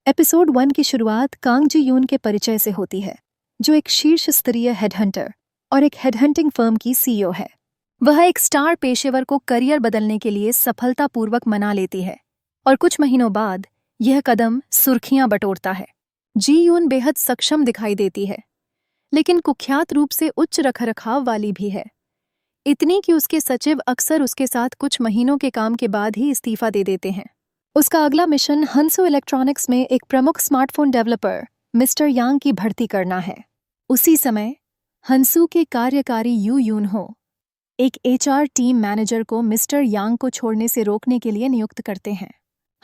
Episode 1 की शुरुआत Kong जी यून के परिचय से होती है, जो एक शीर्ष स्तरीय हेडहंटर और एक हेडहंटिंग फर्म की सीईओ है। वह एक स्टार पेशेवर को करियर बदलने के लिए सफलतापूर्वक मना लेती है और कुछ महीनों बाद यह कदम सुर्खियां बटोरता है। जी यून बेहद सक्षम दिखाई देती है, लेकिन कुख्यात रूप से उच्च रखरखाव वाली भी है, इतनी कि उसके सचिव अक्सर उसके साथ कुछ महीनों के काम के बाद ही इस्तीफा दे देते हैं। उसका अगला मिशन हंसू इलेक्ट्रॉनिक्स में एक प्रमुख स्मार्टफोन डेवलपर मिस्टर यांग की भर्ती करना है। उसी समय हंसू के कार्यकारी यू यून हो एक एचआर टीम मैनेजर को मिस्टर यांग को छोड़ने से रोकने के लिए नियुक्त करते हैं।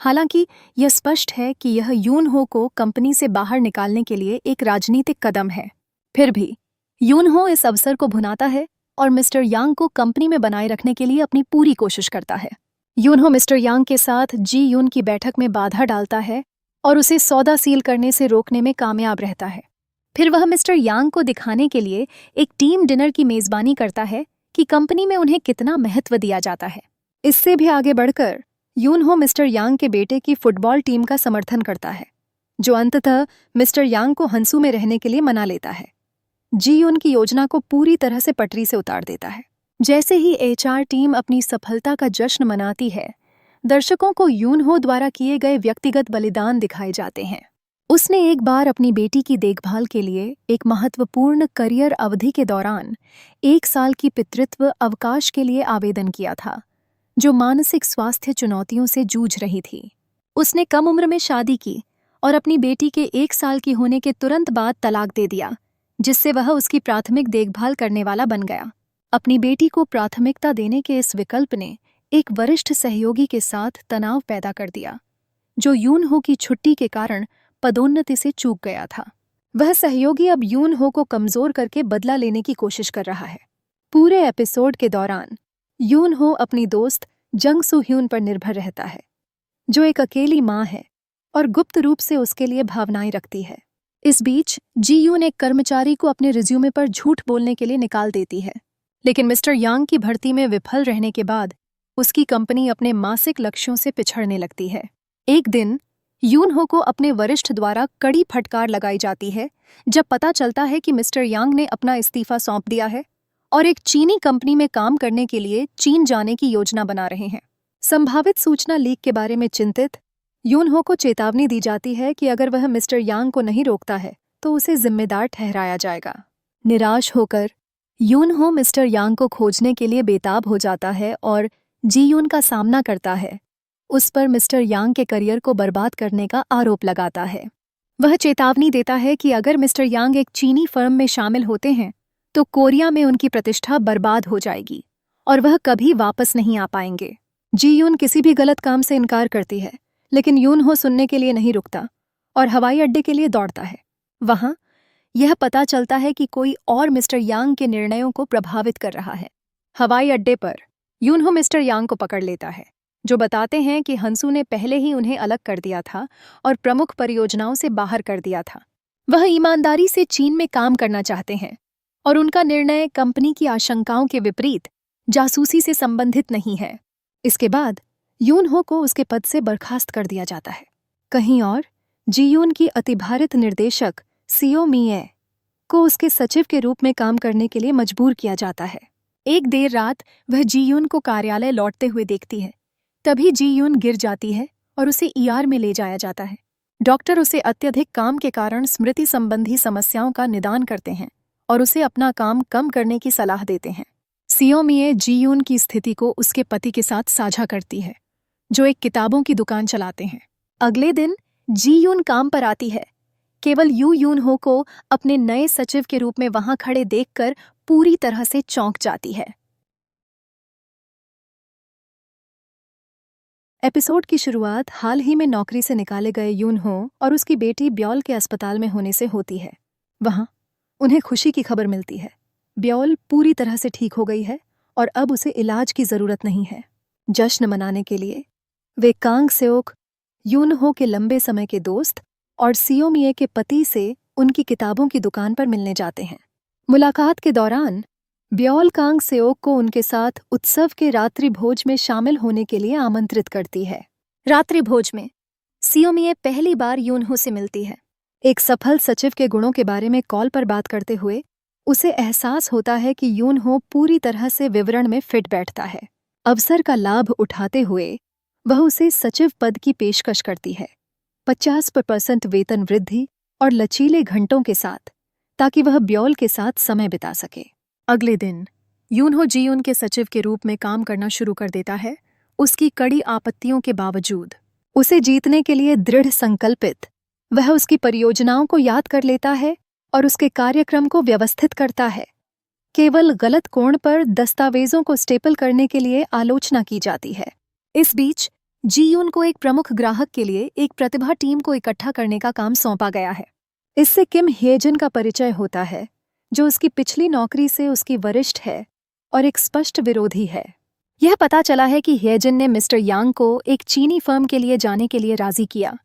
हालांकि यह स्पष्ट है कि यह यून हो को कंपनी से बाहर निकालने के लिए एक राजनीतिक कदम है। फिर भी यून हो इस अवसर को भुनाता है और मिस्टर यांग को कंपनी में बनाए रखने के लिए अपनी पूरी कोशिश करता है। यून हो मिस्टर यांग के साथ जी यून की बैठक में बाधा डालता है और उसे सौदा सील करने से रोकने में कामयाब रहता है। फिर वह मिस्टर यांग को दिखाने के लिए एक टीम डिनर की मेजबानी करता है कि कंपनी में उन्हें कितना महत्व दिया जाता है। इससे भी आगे बढ़कर यून हो मिस्टर यांग के बेटे की फुटबॉल टीम का समर्थन करता है, जो अंततः मिस्टर यांग को हंसू में रहने के लिए मना लेता है। जी यून की योजना को पूरी तरह से पटरी से उतार देता है। जैसे ही एचआर टीम अपनी सफलता का जश्न मनाती है, दर्शकों को यून हो द्वारा किए गए व्यक्तिगत बलिदान दिखाए जाते हैं। उसने एक बार अपनी बेटी की देखभाल के लिए एक महत्वपूर्ण करियर अवधि के दौरान 1 साल की पितृत्व अवकाश के लिए आवेदन किया था, जो मानसिक स्वास्थ्य चुनौतियों से जूझ रही थी। उसने कम उम्र में शादी की और अपनी बेटी के 1 साल की होने के तुरंत बाद तलाक दे दिया, जिससे वह उसकी प्राथमिक देखभाल करने वाला बन गया। अपनी बेटी को प्राथमिकता देने के इस विकल्प ने एक वरिष्ठ सहयोगी के साथ तनाव पैदा कर दिया, जो यून हो की छुट्टी के कारण पदोन्नति से चूक गया था। वह सहयोगी अब यून हो को कमजोर करके बदला लेने की कोशिश कर रहा है। पूरे एपिसोड के दौरान यून हो अपनी दोस्त जंग सू ह्यून पर निर्भर रहता है, जो एक अकेली माँ है और गुप्त रूप से उसके लिए भावनाएं रखती है। इस बीच जी यून एक कर्मचारी को अपने रिज्यूमे पर झूठ बोलने के लिए निकाल देती है, लेकिन मिस्टर यांग की भर्ती में विफल रहने के बाद उसकी कंपनी अपने मासिक लक्ष्यों से पिछड़ने लगती है। एक दिन यून हो को अपने वरिष्ठ द्वारा कड़ी फटकार लगाई जाती है जब पता चलता है कि मिस्टर यांग ने अपना इस्तीफा सौंप दिया है और एक चीनी कंपनी में काम करने के लिए चीन जाने की योजना बना रहे हैं। संभावित सूचना लीक के बारे में चिंतित यून हो को चेतावनी दी जाती है कि अगर वह मिस्टर यांग को नहीं रोकता है तो उसे जिम्मेदार ठहराया जाएगा। निराश होकर यून हो मिस्टर यांग को खोजने के लिए बेताब हो जाता है और जी यून का सामना करता है। उस पर मिस्टर यांग के करियर को बर्बाद करने का आरोप लगाता है। वह चेतावनी देता है कि अगर मिस्टर यांग एक चीनी फर्म में शामिल होते हैं तो कोरिया में उनकी प्रतिष्ठा बर्बाद हो जाएगी और वह कभी वापस नहीं आ पाएंगे। जी यून किसी भी गलत काम से इनकार करती है, लेकिन यून हो सुनने के लिए नहीं रुकता और हवाई अड्डे के लिए दौड़ता है। वहां यह पता चलता है कि कोई और मिस्टर यांग के निर्णयों को प्रभावित कर रहा है। हवाई अड्डे पर यून हो मिस्टर यांग को पकड़ लेता है, जो बताते हैं कि हंसू ने पहले ही उन्हें अलग कर दिया था और प्रमुख परियोजनाओं से बाहर कर दिया था। वह ईमानदारी से चीन में काम करना चाहते हैं और उनका निर्णय कंपनी की आशंकाओं के विपरीत जासूसी से संबंधित नहीं है। इसके बाद यून हो को उसके पद से बर्खास्त कर दिया जाता है। कहीं और जी यून की अतिभारित निर्देशक सीओ मिए को उसके सचिव के रूप में काम करने के लिए मजबूर किया जाता है। एक देर रात वह जी यून को कार्यालय लौटते हुए देखती है। तभी जी यून गिर जाती है और उसे ईआर में ले जाया जाता है। डॉक्टर उसे अत्यधिक काम के कारण स्मृति संबंधी समस्याओं का निदान करते हैं और उसे अपना काम कम करने की सलाह देते हैं। सीओ मिए जी यून की स्थिति को उसके पति के साथ साझा करती है, जो एक किताबों की दुकान चलाते हैं। अगले दिन जी यून काम पर आती है। केवल यू यून हो को अपने नए सचिव के रूप में वहां खड़े देखकर पूरी तरह से चौंक जाती है। एपिसोड की शुरुआत हाल ही में नौकरी से निकाले गए यून हो और उसकी बेटी ब्योल के अस्पताल में होने से होती है। वहां उन्हें खुशी की खबर मिलती है। ब्योल पूरी तरह से ठीक हो गई है और अब उसे इलाज की जरूरत नहीं है। जश्न मनाने के लिए वे कांग सेओक, यून हो के लंबे समय के दोस्त और सीओ मिए के पति से उनकी किताबों की दुकान पर मिलने जाते हैं। मुलाकात के दौरान ब्योल कांग सेओक को उनके साथ उत्सव के रात्रि भोज में शामिल होने के लिए आमंत्रित करती है। रात्रि भोज में सीओ मिए पहली बार यूनहो से मिलती है। एक सफल सचिव के गुणों के बारे में कॉल पर बात करते हुए उसे एहसास होता है कि यूनहो पूरी तरह से विवरण में फिट बैठता है। अवसर का लाभ उठाते हुए वह उसे सचिव पद की पेशकश करती है, 50% वेतन वृद्धि और लचीले घंटों के साथ, ताकि वह ब्योल के साथ समय बिता सके। अगले दिन यूनहो जीयून के सचिव के रूप में काम करना शुरू कर देता है। उसकी कड़ी आपत्तियों के बावजूद उसे जीतने के लिए दृढ़ संकल्पित, वह उसकी परियोजनाओं को याद कर लेता है और उसके कार्यक्रम को व्यवस्थित करता है। केवल गलत कोण पर दस्तावेजों को स्टेपल करने के लिए आलोचना की जाती है। इस बीच जीयून को एक प्रमुख ग्राहक के लिए एक प्रतिभा टीम को इकट्ठा करने का काम सौंपा गया है। इससे किम हेजन का परिचय होता है, जो उसकी पिछली नौकरी से उसकी वरिष्ठ है और एक स्पष्ट विरोधी है। यह पता चला है कि हेजन ने मिस्टर यांग को एक चीनी फर्म के लिए जाने के लिए राजी किया,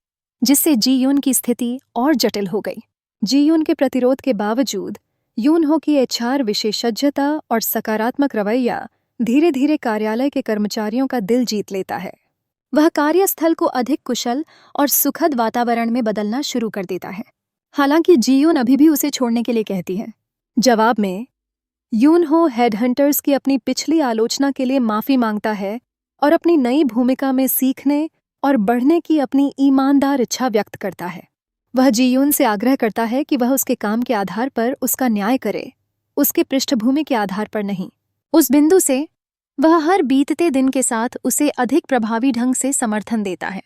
जिससे जीयून की स्थिति और जटिल हो गई। जीयून के प्रतिरोध के बावजूद यूनहो की एचआर विशेषज्ञता और सकारात्मक रवैया धीरे धीरे कार्यालय के कर्मचारियों का दिल जीत लेता है। वह कार्यस्थल को अधिक कुशल और सुखद वातावरण में बदलना शुरू कर देता है। हालांकि जीयून अभी भी उसे छोड़ने के लिए कहती है। जवाब में यूनहो हेडहंटर्स की अपनी पिछली आलोचना के लिए माफी मांगता है और अपनी नई भूमिका में सीखने और बढ़ने की अपनी ईमानदार इच्छा व्यक्त करता है। वह जीयून से आग्रह करता है कि वह उसके काम के आधार पर उसका न्याय करे, उसके पृष्ठभूमि के आधार पर नहीं। उस बिंदु से वह हर बीतते दिन के साथ उसे अधिक प्रभावी ढंग से समर्थन देता है।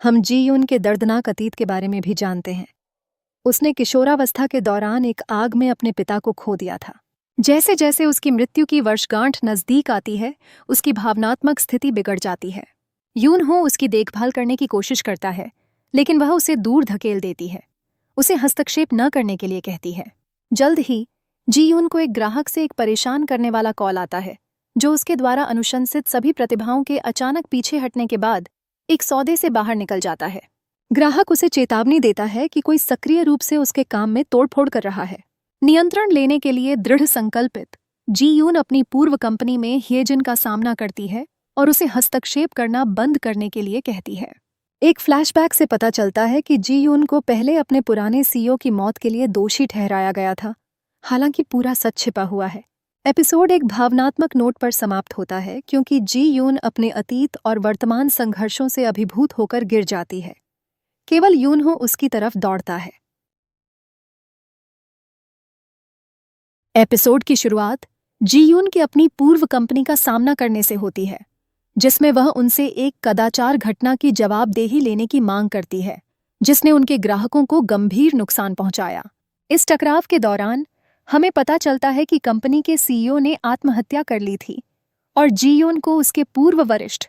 हम जीयून के दर्दनाक अतीत के बारे में भी जानते हैं। उसने किशोरावस्था के दौरान एक आग में अपने पिता को खो दिया था। जैसे जैसे उसकी मृत्यु की वर्षगांठ नजदीक आती है, उसकी भावनात्मक स्थिति बिगड़ जाती है। यूनहो उसकी देखभाल करने की कोशिश करता है, लेकिन वह उसे दूर धकेल देती है, उसे हस्तक्षेप न करने के लिए कहती है। जल्द ही जीयून को एक ग्राहक से एक परेशान करने वाला कॉल आता है, जो उसके द्वारा अनुशंसित सभी प्रतिभाओं के अचानक पीछे हटने के बाद एक सौदे से बाहर निकल जाता है। ग्राहक उसे चेतावनी देता है कि कोई सक्रिय रूप से उसके काम में तोड़फोड़ कर रहा है। नियंत्रण लेने के लिए दृढ़ संकल्पित जीयून अपनी पूर्व कंपनी में हेजन का सामना करती है और उसे हस्तक्षेप करना बंद करने के लिए कहती है। एक फ्लैशबैक से पता चलता है कि जीयून को पहले अपने पुराने सीईओ की मौत के लिए दोषी ठहराया गया था, हालांकि पूरा सच छिपा हुआ है। एपिसोड एक भावनात्मक नोट पर समाप्त होता है क्योंकि जीयून अपने अतीत और वर्तमान संघर्षों से अभिभूत होकर गिर जाती है। केवल यूनहो उसकी तरफ दौड़ता है। एपिसोड की शुरुआत जीयून की अपनी पूर्व कंपनी का सामना करने से होती है, जिसमें वह उनसे एक कदाचार घटना की जवाबदेही लेने की मांग करती है, जिसने उनके ग्राहकों को गंभीर नुकसान पहुंचाया। इस टकराव के दौरान हमें पता चलता है कि कंपनी के सीईओ ने आत्महत्या कर ली थी और जीयून को उसके पूर्व वरिष्ठ,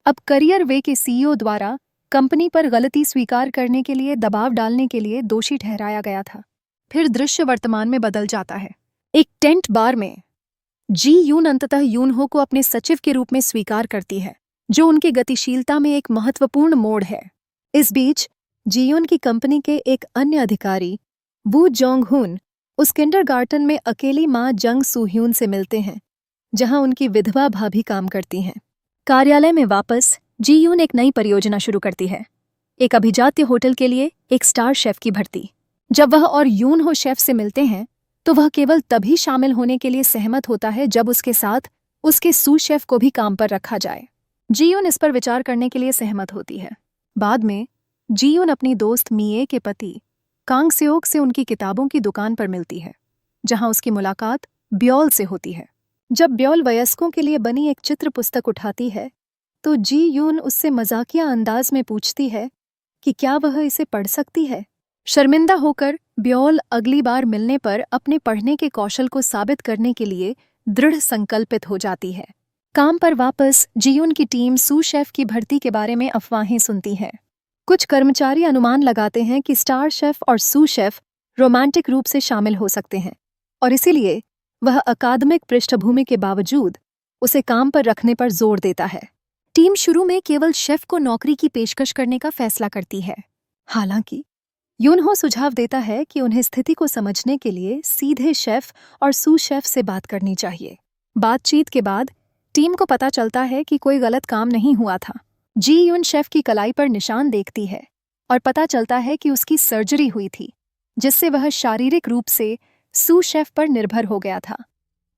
अब करियर वे के सीईओ द्वारा कंपनी पर गलती स्वीकार करने के लिए दबाव डालने के लिए दोषी ठहराया गया था। फिर दृश्य वर्तमान में बदल जाता है। एक टेंट बार में जीयून अंततः यूनहो को अपने सचिव के रूप में स्वीकार करती है, जो उनकी गतिशीलता में एक महत्वपूर्ण मोड़ है। इस बीच जीयून की कंपनी के एक अन्य अधिकारी वू जोंग-हुन उस किंडरगार्टन में अकेली मां जंग सूह्यून से मिलते हैं, जहां उनकी विधवा भाभी काम करती हैं। कार्यालय में वापस जीयून एक नई परियोजना शुरू करती है, एक अभिजात्य होटल के लिए एक स्टार शेफ की भर्ती। जब वह और यूनहो शेफ से मिलते हैं तो वह केवल तभी शामिल होने के लिए सहमत होता है जब उसके साथ उसके सू शेफ को भी काम पर रखा जाए। जीयून इस पर विचार करने के लिए सहमत होती है। बाद में जीयून अपनी दोस्त मिए के पति कांग सेओक से उनकी किताबों की दुकान पर मिलती है, जहां उसकी मुलाकात ब्योल से होती है। जब ब्योल वयस्कों के लिए बनी एक चित्र पुस्तक उठाती है तो जीयून उससे मजाकिया अंदाज में पूछती है कि क्या वह इसे पढ़ सकती है। शर्मिंदा होकर ब्योल अगली बार मिलने पर अपने पढ़ने के कौशल को साबित करने के लिए दृढ़ संकल्पित हो जाती है। काम पर वापस जीयून की टीम सू शेफ की भर्ती के बारे में अफवाहें सुनती है। कुछ कर्मचारी अनुमान लगाते हैं कि स्टार शेफ और सू शेफ रोमांटिक रूप से शामिल हो सकते हैं और इसीलिए वह अकादमिक पृष्ठभूमि के बावजूद उसे काम पर रखने पर जोर देता है। टीम शुरू में केवल शेफ को नौकरी की पेशकश करने का फैसला करती है। हालांकि यूनहो सुझाव देता है कि उन्हें स्थिति को समझने के लिए सीधे शेफ और सू शेफ से बात करनी चाहिए। बातचीत के बाद टीम को पता चलता है कि कोई गलत काम नहीं हुआ था। जीयून शेफ की कलाई पर निशान देखती है और पता चलता है कि उसकी सर्जरी हुई थी, जिससे वह शारीरिक रूप से सू शेफ पर निर्भर हो गया था,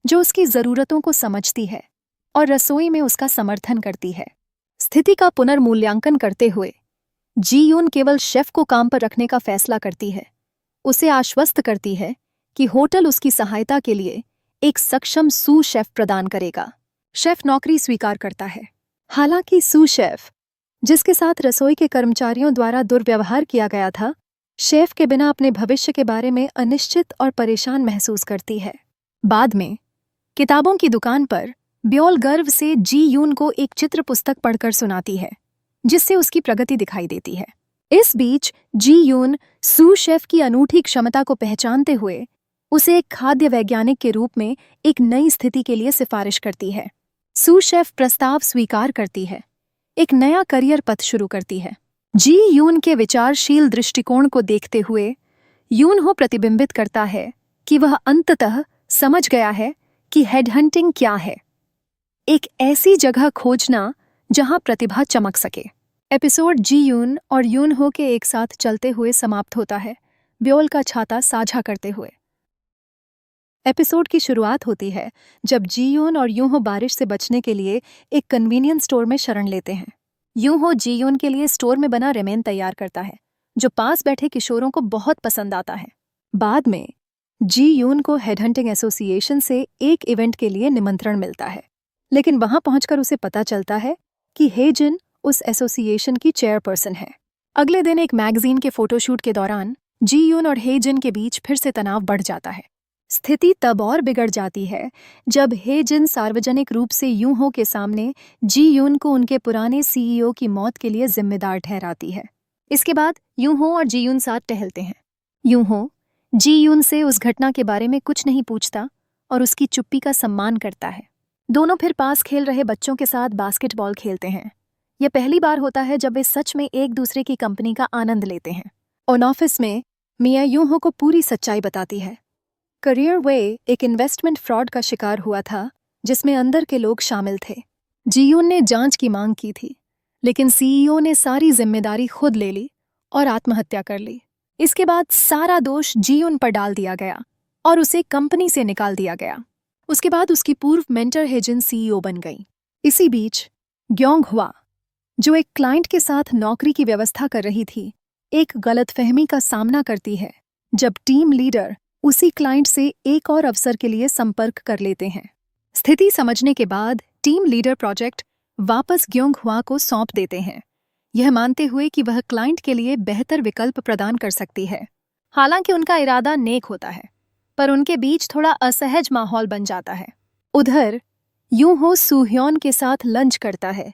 जो उसकी ज़रूरतों को समझती है और रसोई में उसका समर्थन करती है। स्थिति का पुनर्मूल्यांकन करते हुए जी यून केवल शेफ को काम पर रखने का फैसला करती है। उसे आश्वस्त करती है कि होटल उसकी सहायता के लिए एक सक्षम सू शेफ प्रदान करेगा। शेफ नौकरी स्वीकार करता है। हालांकि सू शेफ, जिसके साथ रसोई के कर्मचारियों द्वारा दुर्व्यवहार किया गया था, शेफ के बिना अपने भविष्य के बारे में अनिश्चित और परेशान महसूस करती है। बाद में किताबों की दुकान पर ब्योल गर्व से जी यून को एक चित्र पुस्तक पढ़कर सुनाती है, जिससे उसकी प्रगति दिखाई देती है। इस बीच जी यून सू शेफ की अनूठी क्षमता को पहचानते हुए उसे एक खाद्य वैज्ञानिक के रूप में एक नई स्थिति के लिए सिफारिश करती है। सू शेफ प्रस्ताव स्वीकार करती है, एक नया करियर पथ शुरू करती है। जी यून के विचारशील दृष्टिकोण को देखते हुए यून हो प्रतिबिंबित करता है कि वह अंततः समझ गया है कि हेडहंटिंग क्या है, एक ऐसी जगह खोजना जहां प्रतिभा चमक सके। एपिसोड जी यून और यून हो के एक साथ चलते हुए समाप्त होता है, ब्योल का छाता साझा करते हुए। एपिसोड की शुरुआत होती है जब जी यून और यून हो बारिश से बचने के लिए एक कन्वीनियंस स्टोर में शरण लेते हैं। यून हो जी यून के लिए स्टोर में बना रेमेन तैयार करता है, जो पास बैठे किशोरों को बहुत पसंद आता है। बाद में जी यून को हेडहंटिंग एसोसिएशन से एक इवेंट के लिए निमंत्रण मिलता है, लेकिन वहां पहुंचकर उसे पता चलता है कि हेजिन उस एसोसिएशन की चेयरपर्सन है। अगले दिन एक मैगजीन के फोटोशूट के दौरान जी यून और हेजिन के बीच फिर से तनाव बढ़ जाता है। स्थिति तब और बिगड़ जाती है जब हेजिन सार्वजनिक रूप से यून हो के सामने जी यून को उनके पुराने सीईओ की मौत के लिए जिम्मेदार ठहराती है। इसके बाद यून हो और जी यून साथ टहलते हैं। यून हो जी यून से उस घटना के बारे में कुछ नहीं पूछता और उसकी चुप्पी का सम्मान करता है। दोनों फिर पास खेल रहे बच्चों के साथ बास्केटबॉल खेलते हैं। यह पहली बार होता है जब वे सच में एक दूसरे की कंपनी का आनंद लेते हैं। ऑन ऑफिस में मिया यून हो को पूरी सच्चाई बताती है। करियर वे एक इन्वेस्टमेंट फ्रॉड का शिकार हुआ था, जिसमें अंदर के लोग शामिल थे। जी यून ने जांच की मांग की थी, लेकिन सीईओ ने सारी जिम्मेदारी खुद ले ली और आत्महत्या कर ली। इसके बाद सारा दोष जी यून पर डाल दिया गया और उसे कंपनी से निकाल दिया गया। उसके बाद उसकी पूर्व मेंटर हेजिन सीईओ बन गई। इसी बीच ग्योंग हुआ, जो एक क्लाइंट के साथ नौकरी की व्यवस्था कर रही थी, एक गलतफहमी का सामना करती है जब टीम लीडर उसी क्लाइंट से एक और अवसर के लिए संपर्क कर लेते हैं। स्थिति समझने के बाद टीम लीडर प्रोजेक्ट वापस ग्योंग हुआ को सौंप देते हैं, यह मानते हुए कि वह क्लाइंट के लिए बेहतर विकल्प प्रदान कर सकती है। हालांकि उनका इरादा नेक होता है, पर उनके बीच थोड़ा असहज माहौल बन जाता है। उधर यून हो सूह्योन के साथ लंच करता है,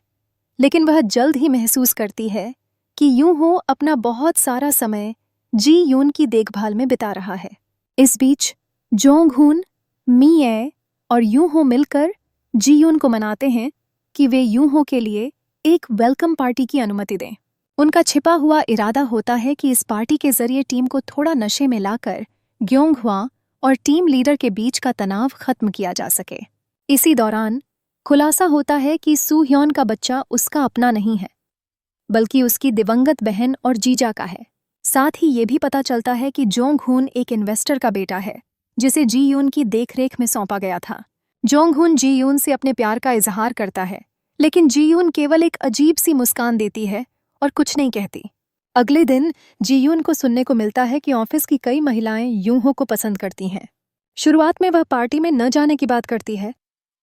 लेकिन वह जल्द ही महसूस करती है कि यून हो अपना बहुत सारा समय जी यून की देखभाल में बिता रहा है। इस बीच जोंग हुन, मी और यून हो मिलकर जी यून को मनाते हैं कि वे यून हो के लिए एक वेलकम पार्टी की अनुमति दें। उनका छिपा हुआ इरादा होता है कि इस पार्टी के जरिए टीम को थोड़ा नशे में लाकर ग्योंग हुआ और टीम लीडर के बीच का तनाव खत्म किया जा सके। इसी दौरान खुलासा होता है कि सू ह्योन का बच्चा उसका अपना नहीं है, बल्कि उसकी दिवंगत बहन और जीजा का है। साथ ही ये भी पता चलता है कि जोंग हुन एक इन्वेस्टर का बेटा है, जिसे जी यून की देखरेख में सौंपा गया था। जोंग हुन जी यून से अपने प्यार का इजहार करता है, लेकिन जी यून केवल एक अजीब सी मुस्कान देती है और कुछ नहीं कहती। अगले दिन जी यून को सुनने को मिलता है कि ऑफिस की कई महिलाएं यून हो को पसंद करती हैं। शुरुआत में वह पार्टी में न जाने की बात करती है,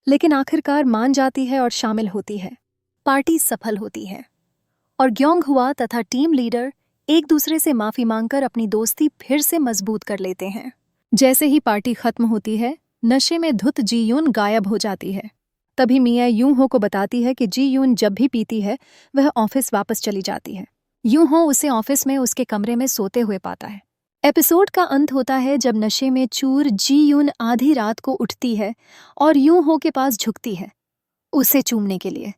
लेकिन आखिरकार मान जाती है और शामिल होती है। पार्टी सफल होती है और ग्योंग हुआ तथा टीम लीडर एक दूसरे से माफी मांगकर अपनी दोस्ती फिर से मजबूत कर लेते हैं। जैसे ही पार्टी खत्म होती है, नशे में धुत जी यून गायब हो जाती है। तभी मिया यून हो को बताती है कि जी यून जब भी पीती है वह ऑफिस वापस चली जाती है। यून हो उसे ऑफिस में उसके कमरे में सोते हुए पाता है। एपिसोड का अंत होता है जब नशे में चूर जी यून आधी रात को उठती है और यून हो के पास झुकती है उसे चूमने के लिए।